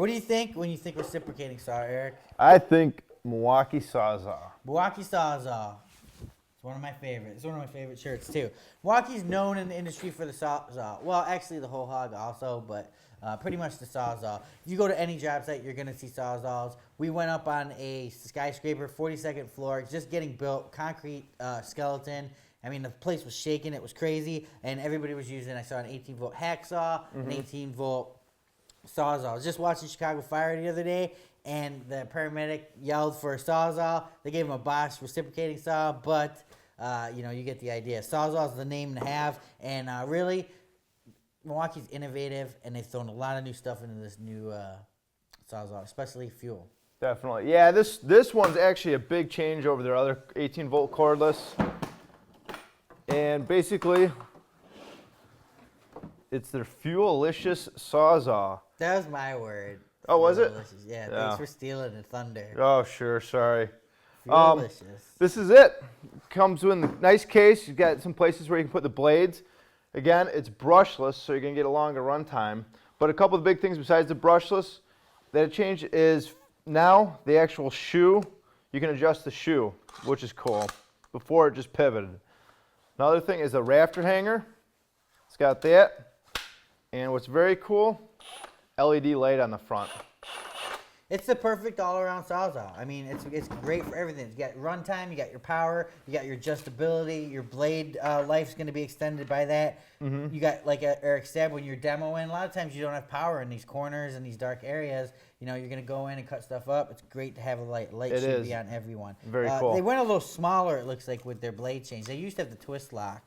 What do you think when you think reciprocating saw, Eric? I think Milwaukee Sawzall. Milwaukee Sawzall. It's one of my favorites. It's one of my favorite shirts too. Milwaukee's known in the industry for the Sawzall. Well, actually the whole hog also, but pretty much the Sawzall. If you go to any job site, you're gonna see Sawzalls. We went up on a skyscraper, 42nd floor, just getting built, concrete skeleton. I mean, the place was shaking. It was crazy, and everybody was using. I saw an 18-volt hacksaw, an 18-volt Sawzall. I was just watching Chicago Fire the other day, and the paramedic yelled for a Sawzall. They gave him a Bosch reciprocating saw, but you get the idea. Sawzall is the name to have, and really, Milwaukee's innovative, and they've thrown a lot of new stuff into this new Sawzall, especially fuel. Definitely. Yeah, this one's actually a big change over their other 18-volt cordless. And basically, it's their fuel-licious Sawzall. That was my word. Oh, was it? Yeah, thanks for stealing the thunder. Oh, sure, sorry. Fuel-licious. This is it. Comes in a nice case. You've got some places where you can put the blades. Again, it's brushless, so you're going to get a longer run time. But a couple of the big things besides the brushless that changed is now the actual shoe, you can adjust the shoe, which is cool. Before it just pivoted. Another thing is the rafter hanger. It's got that. And what's very cool, LED light on the front. It's the perfect all-around Sawzall. I mean, it's great for everything. You got runtime, you got your power, you got your adjustability, your blade life's going to be extended by that. You got, like Eric said, when you're demoing, a lot of times you don't have power in these corners and these dark areas. You know, you're going to go in and cut stuff up. It's great to have a light. Light should be on everyone. Very cool. They went a little smaller, it looks like, with their blade change. They used to have the twist lock.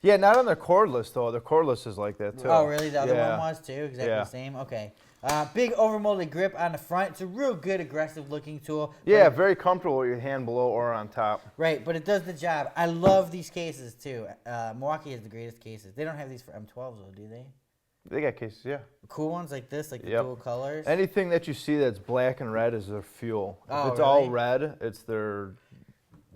Yeah, not on their cordless, though. Their cordless is like that, too. Oh, really? The other one was, too? Exactly the same? Okay. Big overmolded grip on the front. It's a real good, aggressive-looking tool. Yeah, very comfortable with your hand below or on top. Right, but it does the job. I love these cases, too. Milwaukee has the greatest cases. They don't have these for M12s, though, do they? They got cases, yeah. Cool ones like this, like the dual colors? Anything that you see that's black and red is their fuel. Oh, if it's all red, it's their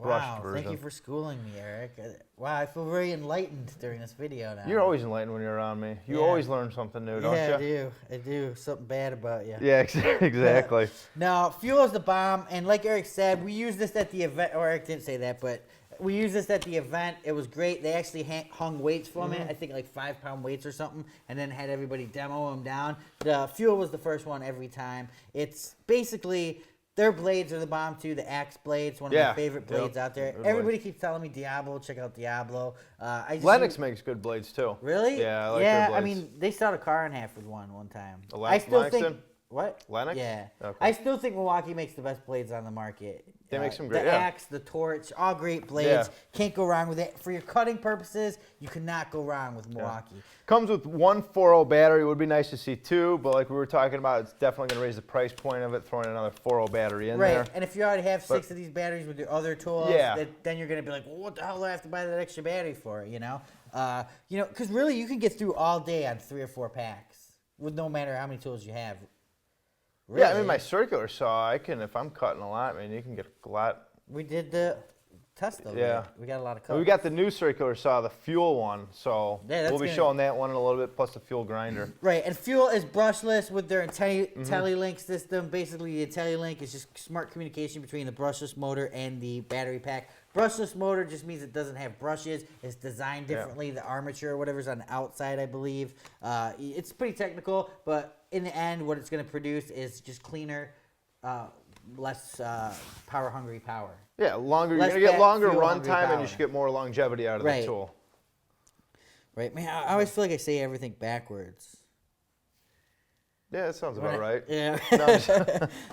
brushed version. Thank you for schooling me, Eric. Wow, I feel very enlightened during this video now. You're always enlightened when you're around me. You always learn something new, don't you? Yeah, I do. Something bad about you. Yeah, exactly. Now, fuel is the bomb, and like Eric said, we used this at the event, or Eric didn't say that, but we used this at the event. It was great. They actually hung weights from it, I think like 5-pound weights or something, and then had everybody demo them down. The fuel was the first one every time. It's basically... Their blades are the bomb, too. The Axe blades, one of my favorite blades out there. Everybody keeps telling me Diablo. Check out Diablo. Lennox makes good blades, too. Really? Yeah, I like their blades. I mean, they sawed a car in half with one time. I still think... What? Lennox? Yeah. Okay. I still think Milwaukee makes the best blades on the market. They make some great, The Axe, the Torch, all great blades. Can't go wrong with it. For your cutting purposes, you cannot go wrong with Milwaukee. Comes with one 4.0 battery. It would be nice to see two, but like we were talking about, it's definitely going to raise the price point of it, throwing another 4.0 battery in there. Right, and if you already have 6 of these batteries with your other tools, then you're going to be like, well, what the hell do I have to buy that extra battery for, you know? Because really, you can get through all day on 3 or 4 packs, with no matter how many tools you have. Really? Yeah, I mean, my circular saw, if I'm cutting a lot, man, you can get a lot. We did the test of it. We got a lot of cuts. We got the new circular saw, the fuel one, so we'll be showing that one in a little bit, plus the fuel grinder. Right, and fuel is brushless with their IntelliLink system. Basically, the IntelliLink is just smart communication between the brushless motor and the battery pack. Brushless motor just means it doesn't have brushes. It's designed differently. The armature or whatever's on the outside, I believe. It's pretty technical, but in the end, what it's going to produce is just cleaner, less power-hungry power. Yeah, longer. You're going to get longer run time, and you should get more longevity out of the tool. Right, man. I always feel like I say everything backwards. Yeah, that sounds about right. Yeah.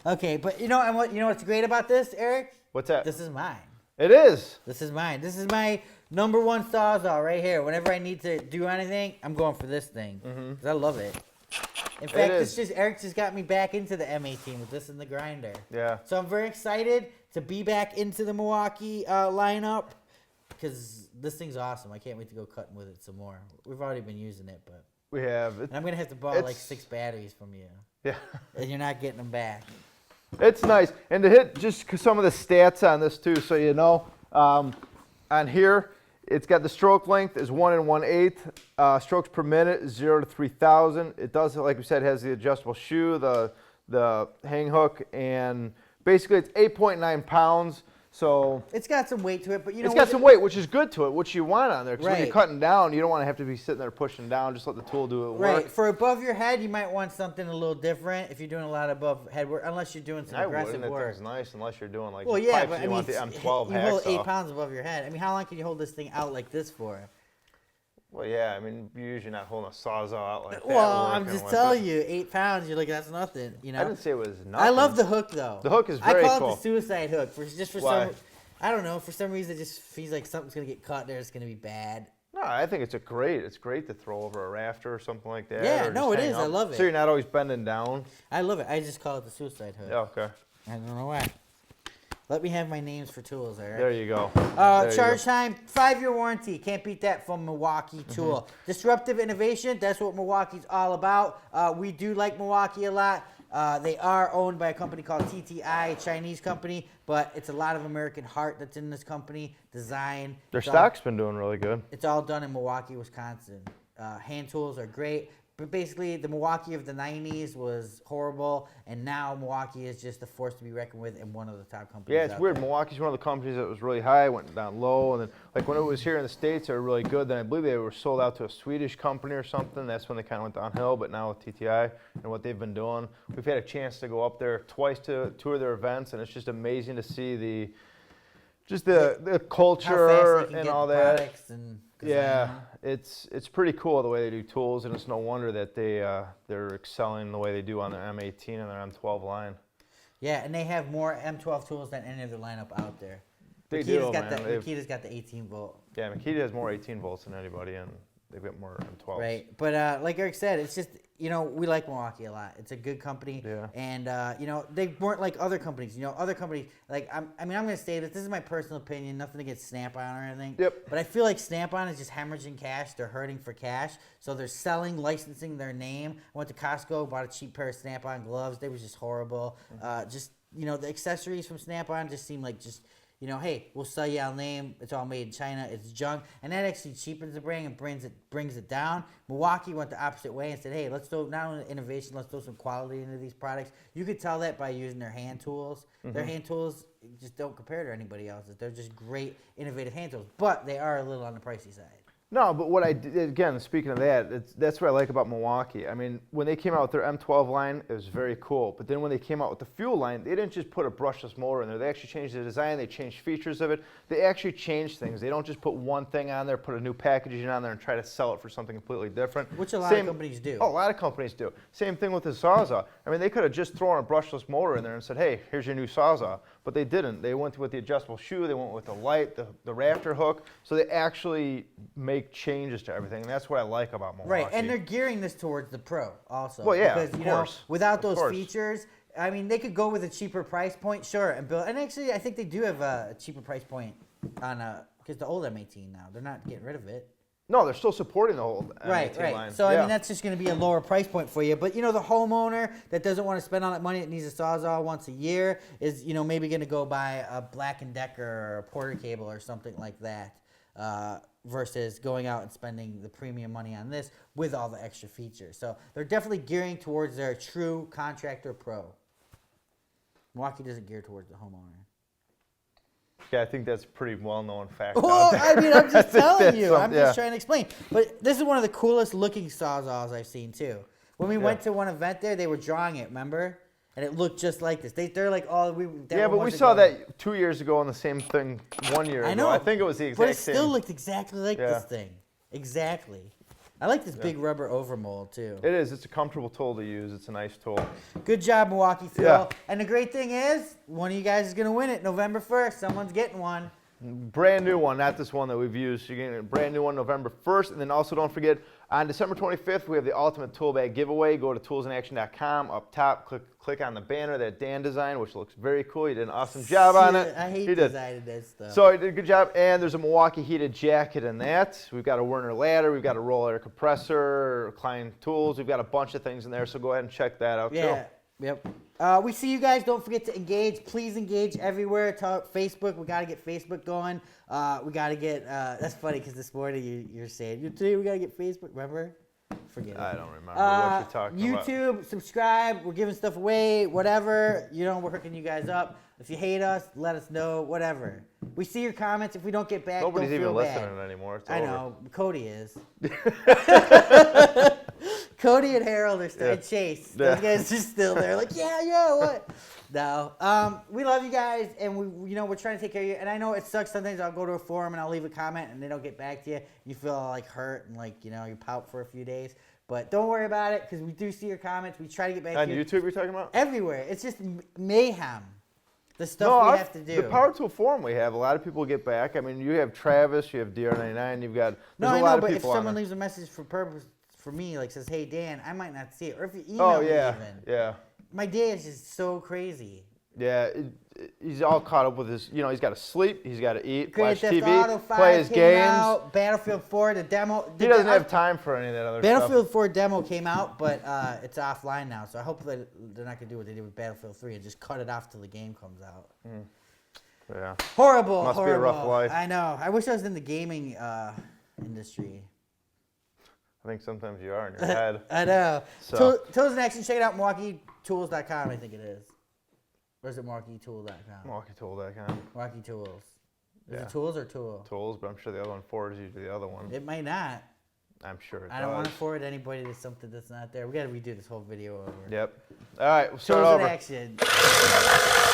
Okay, but you know what's great about this, Eric? What's that? This is mine. It is. This is mine. This is my #1 Sawzall right here. Whenever I need to do anything, I'm going for this thing because I love it. In fact, Eric just got me back into the M18 with this in the grinder. Yeah. So I'm very excited to be back into the Milwaukee lineup because this thing's awesome. I can't wait to go cutting with it some more. We've already been using it, but we have. And I'm gonna have to borrow like 6 batteries from you. Yeah. And you're not getting them back. It's nice, and to hit just some of the stats on this too, so you know, on here It's got the stroke length is 1 1/8. Strokes per minute, 0 to 3,000. It does, like we said, has the adjustable shoe, the hang hook, and basically it's 8.9 pounds. So it's got some weight to it, but it's got some weight, which is good to it, which you want on there. Because when Right. you're cutting down, you don't want to have to be sitting there pushing down. Just let the tool do it work. Right. For above your head, you might want something a little different if you're doing a lot of above head work, unless you're doing some aggressive That work. thing's nice unless you're doing like Well, the yeah, pipes but I you mean, want the M12 you hold 8 hacksaw. pounds above your head. I mean, how long can you hold this thing out like this for? Well, yeah, I mean, you're usually not holding a Sawzall out like that. Well, I'm working just with telling it. you, 8 pounds. You're like, that's nothing. You know. I didn't say it was nothing. I love the hook though. The hook is very I call cool. it the suicide hook for Why? some. I don't know. For some reason, it just feels like something's gonna get caught there. It's gonna be bad. No, I think it's great. It's great to throw over a rafter or something like that. Yeah, or no, just it hang is. I up. love it. So you're not always bending down. I love it. I just call it the suicide hook. Yeah, okay. I don't know why. Let me have my names for tools, all right? There you go. There you Charge go. time, 5-year warranty. Can't beat that from Milwaukee Tool. Disruptive innovation, that's what Milwaukee's all about. We do like Milwaukee a lot. They are owned by a company called TTI, a Chinese company, but it's a lot of American heart that's in this company. Design. Their It's all- stock's been doing really good. It's all done in Milwaukee, Wisconsin. Hand tools are great. But basically, the Milwaukee of the 90s was horrible, and now Milwaukee is just a force to be reckoned with and one of the top companies. Yeah, it's out weird. there. Milwaukee's one of the companies that was really high, went down low, and then like when it was here in the States, they were really good. Then I believe they were sold out to a Swedish company or something. That's when they kind of went downhill. But now with TTI and what they've been doing, we've had a chance to go up there twice to tour their events, and it's just amazing to see the How fast culture they can and get all the that. products and Yeah, design. it's pretty cool the way they do tools, and it's no wonder that they're excelling the way they do on their M18 and their M12 line. Yeah, and they have more M12 tools than any other lineup out there. They Makita's do, got man. Makita's got the 18 volt. Yeah, Makita has more 18 volts than anybody, and they've got more M12s. Right, but like Eric said, it's just, we like Milwaukee a lot. It's a good company, Yeah. and they weren't like other companies. Other companies like I'm going to say this is my personal opinion, nothing against Snap-on or anything. Yep. But I feel like Snap-on is just hemorrhaging cash. They're hurting for cash, so they're selling, licensing their name. I went to Costco, bought a cheap pair of Snap-on gloves. They were just horrible. The accessories from Snap-on just seem like hey, we'll sell you our name. It's all made in China. It's junk. And that actually cheapens the brand and brings it down. Milwaukee went the opposite way and said, hey, let's throw not only innovation, let's throw some quality into these products. You could tell that by using their hand tools. Their hand tools just don't compare to anybody else's. They're just great, innovative hand tools. But they are a little on the pricey side. No, but what I did, again, speaking of that, that's what I like about Milwaukee. I mean, when they came out with their M12 line, it was very cool. But then when they came out with the fuel line, they didn't just put a brushless motor in there. They actually changed the design. They changed features of it. They actually changed things. They don't just put one thing on there, put a new packaging on there, and try to sell it for something completely different. Which a lot of companies do. Oh, a lot of companies do. Same thing with the Sawzall. I mean, they could have just thrown a brushless motor in there and said, hey, here's your new Sawzall. But they didn't. They went with the adjustable shoe. They went with the light, the rafter hook. So they actually make changes to everything. And that's what I like about Milwaukee. Right, and they're gearing this towards the pro also. Well, yeah, because, of course. Without Of those course. features, I mean, they could go with a cheaper price point, sure, and build. And actually, I think they do have a cheaper price point on because the old M18 now, they're not getting rid of it. No, they're still supporting the whole Right, M18 right. line. So, I Yeah. mean, that's just going to be a lower price point for you. But, the homeowner that doesn't want to spend all that money that needs a Sawzall once a year is, maybe going to go buy a Black & Decker or a Porter cable or something like that versus going out and spending the premium money on this with all the extra features. So, they're definitely gearing towards their true contractor pro. Milwaukee doesn't gear towards the homeowner. Yeah, I think that's a pretty well-known fact. Well, out there. I mean, I'm just telling you. I'm Yeah. just trying to explain. But this is one of the coolest looking Sawzalls I've seen, too. When we went to one event there, they were drawing it, remember? And it looked just like this. They're like, Yeah, but we saw that 2 years ago on the same thing 1 year ago. I know. I think it was the exact But it same. still looked exactly like Yeah. this thing. Exactly. I like this big rubber overmold, too. It is. It's a comfortable tool to use. It's a nice tool. Good job, Milwaukee Phil. Yeah. And the great thing is, one of you guys is going to win it November 1st. Someone's getting one. Brand new one, not this one that we've used. You're getting a brand new one November 1st. And then also don't forget, on December 25th, we have the Ultimate Tool Bag giveaway. Go to toolsinaction.com. Up top, click on the banner that Dan designed, which looks very cool. You did an awesome job on it. I hate You did. designing this stuff. So you did a good job. And there's a Milwaukee heated jacket in that. We've got a Werner ladder. We've got a roll air compressor, Klein tools. We've got a bunch of things in there. So go ahead and check that out too. Yeah. Yep. We see you guys. Don't forget to engage. Please engage everywhere. Facebook. We got to get Facebook going. We got to get. That's funny because this morning you're saying today we got to get Facebook. Remember? Forget it. I don't remember what you're talking about. YouTube, subscribe. We're giving stuff away. Whatever. We're hooking you guys up. If you hate us, let us know. Whatever. We see your comments. If we don't get back, Nobody's don't feel even bad. listening anymore. It's I over. know. Cody is. Cody and Harold are still, and Chase. Those guys are still there. Like, yeah, what? No. We love you guys, and we're trying to take care of you. And I know it sucks. Sometimes I'll go to a forum and I'll leave a comment and they don't get back to you. You feel like hurt and like, you pout for a few days. But don't worry about it because we do see your comments. We try to get back to you. On YouTube you're talking about? Everywhere. It's just mayhem. The stuff we have to do. The Power Tool forum we have, a lot of people get back. I mean, you have Travis, you have DR99, you've got No, a I lot know, of but if people on someone there. leaves a message for me, like says, "Hey Dan," I might not see it, or if you email me even. Yeah. My day is just so crazy. Yeah, he's all caught up with his. He's got to sleep, he's got to eat, Grand watch Theft TV, Auto 5 play his came games. out, Battlefield 4, the demo. He doesn't have time for any of that other Battlefield 4 demo came out, but it's offline now, so I hope that they're not gonna do what they did with Battlefield 3 and just cut it off till the game comes out. Yeah. Horrible. Must be a rough life. I know. I wish I was in the gaming industry. I think sometimes you are in your head. I know. So- Tools in Action. Check it out. MilwaukeeTools.com. I think it is. Or is it MilwaukeeTool.com? MilwaukeeTool.com. Milwaukee Tools. Is Yeah. it Tools or Tool? Tools, but I'm sure the other one forwards you to the other one. It might not. I'm sure it I does. don't want to forward anybody to something that's not there. We got to redo this whole video over. Yep. All right, we'll start Tools over. in Action.